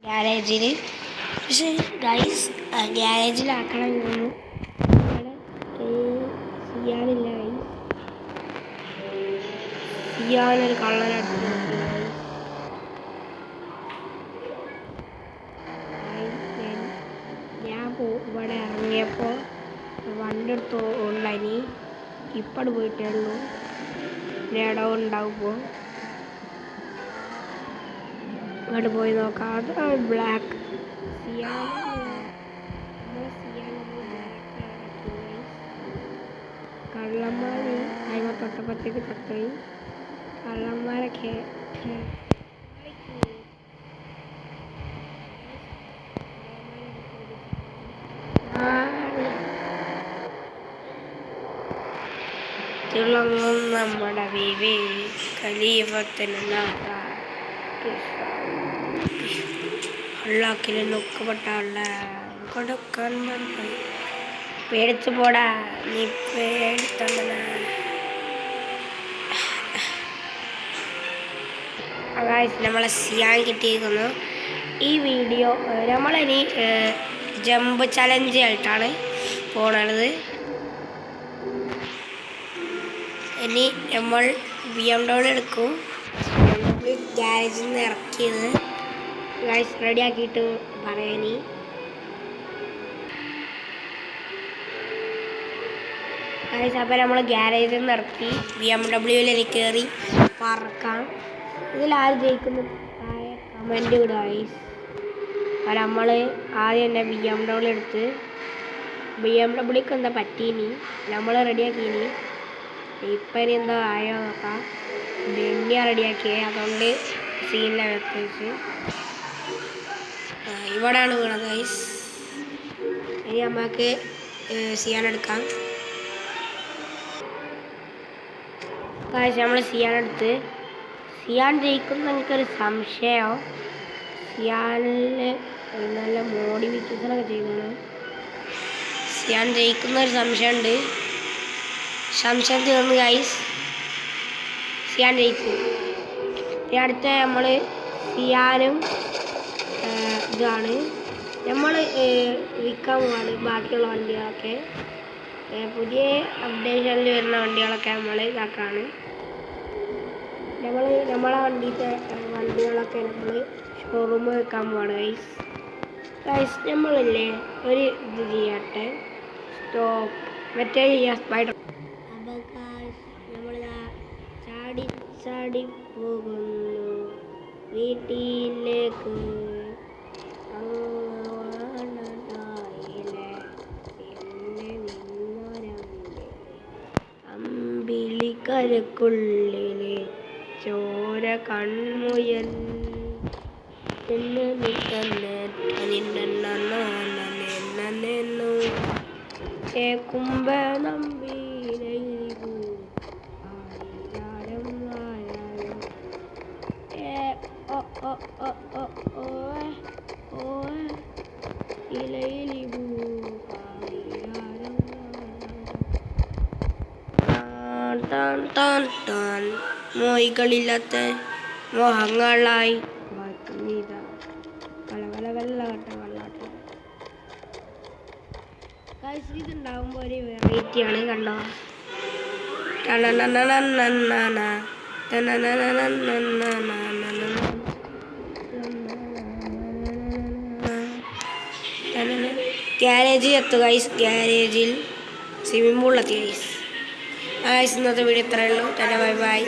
ഗ്യാരേജിൽ. പക്ഷേ ഗൈസ് ഗ്യാരേജിലാക്കണം തോന്നുന്നു. സിയാനില്ല ഗൈസ്. സിയാനൊരു കള്ളനടുത്ത് ഞാൻ ഇവിടെ ഇറങ്ങിയപ്പോൾ വണ്ടി എടുത്ത് ഉണ്ടായി. ഇപ്പട് പോയിട്ടേ ഉള്ളൂ. ഇടവ് ഉണ്ടാവുമ്പോൾ അങ്ങോട്ട് പോയി നോക്കാം. അത് ബ്ലാക്ക് കള്ളന്മാർ അതിമ തൊട്ടപ്പത്തേക്ക് തട്ടുപോയി. കള്ളന്മാരൊക്കെ തിളങ്ങും നമ്മുടെ ബീവി ഖലീഫത്തിന് അള്ളാക്കിൽ നൊക്കപ്പെട്ട കൊടുക്കാൻ പേടിച്ചു പോടാ. നീ പേടിത്തമ്മന. നമ്മളെ സിയാൻ കിട്ടിയിരിക്കുന്നു. ഈ വീഡിയോ നമ്മളിനി ജമ്പ് ചലഞ്ച് ആയിട്ടാണ് പോണത്. ഇനി നമ്മൾ BMW എടുക്കും. ഗ്യാരേജിൽ നിന്ന് ഇറക്കിയത് ഗൈസ് റെഡിയാക്കിയിട്ട് പറയാനി. ഗൈസ് അപ്പം നമ്മൾ ഗ്യാരേജിൽ നിന്ന് ഇറക്കി BMW കയറി പറക്കാം. ഇതിലാരും ജയിക്കുന്നു കമൻറ്റ് വിടുക ഗൈസ്. അപ്പം നമ്മൾ ആദ്യം തന്നെ BMW എടുത്ത് BMWക്ക് എന്താ പറ്റീനി നമ്മൾ റെഡിയാക്കീനി. ഇപ്പം ഇനി എന്താ ആയോ നോക്കാം. ബെന്നിയാണ് റെഡിയാക്കിയത്. അതുകൊണ്ട് സീനിലെ വെച്ച് ഇവിടെയാണ് വീണത് ഗൈസ്. ഇനി നമുക്ക് സിയാൻ എടുക്കാം. ഗൈസ് നമ്മൾ സിയാൻ എടുത്ത് സിയാൻ ജയിക്കുന്ന എനിക്കൊരു സംശയം. സിയാനിൽ നല്ല മോഡിഫിക്കേഷനൊക്കെ ചെയ്യുന്നതാണ്. സിയാൻ ജയിക്കുന്നൊരു സംശയമുണ്ട്. സംശയം തീർന്നു ഗൈസ്. സിയാൻ ജയിച്ചു. ഇനി അടുത്ത നമ്മൾ സിയാനും ഇതാണ് നമ്മൾ വിൽക്കാൻ പോവാണ്. ബാക്കിയുള്ള വണ്ടികളൊക്കെ പുതിയ അപ്ഡേഷനിൽ വരുന്ന വണ്ടികളൊക്കെ നമ്മൾ ഇതാക്കാണ്. നമ്മളെ വണ്ടികളൊക്കെ നമ്മൾ ഷോറൂമിൽ വെക്കാൻ പോവാണ് ഗൈസ്. ഗൈസ് നമ്മളില്ലേ ഒരു ഇത് ചെയ്യട്ടെ. സ്റ്റോപ്പ് മറ്റേ ചെയ്യാം സ്പൈഡർ. അപ്പോൾ നമ്മളിതാ ചാടി ചാടി പോകുന്നു വീട്ടിലേക്ക്. അമ്പിളിക്കരക്കുള്ളിലെ ചോര കൺമുയൽ കേക്കുമ്പ നമ്പിയിലു മോഹികളില്ലാത്ത മോഹങ്ങളായി ഇതുണ്ടാവുമ്പോൾ ഒരു വെറൈറ്റിയാണ്. കണ്ടോ ഗ്യാരേജിൽ എത്തുക ഗൈസ്. ഗ്യാരേജിൽ സ്വിമ്മിംഗ് പൂളിലെത്തി ഗൈസ്. ഇന്നത്തെ വീഡിയോ ഇത്രയേ ഉള്ളൂ. Bye by.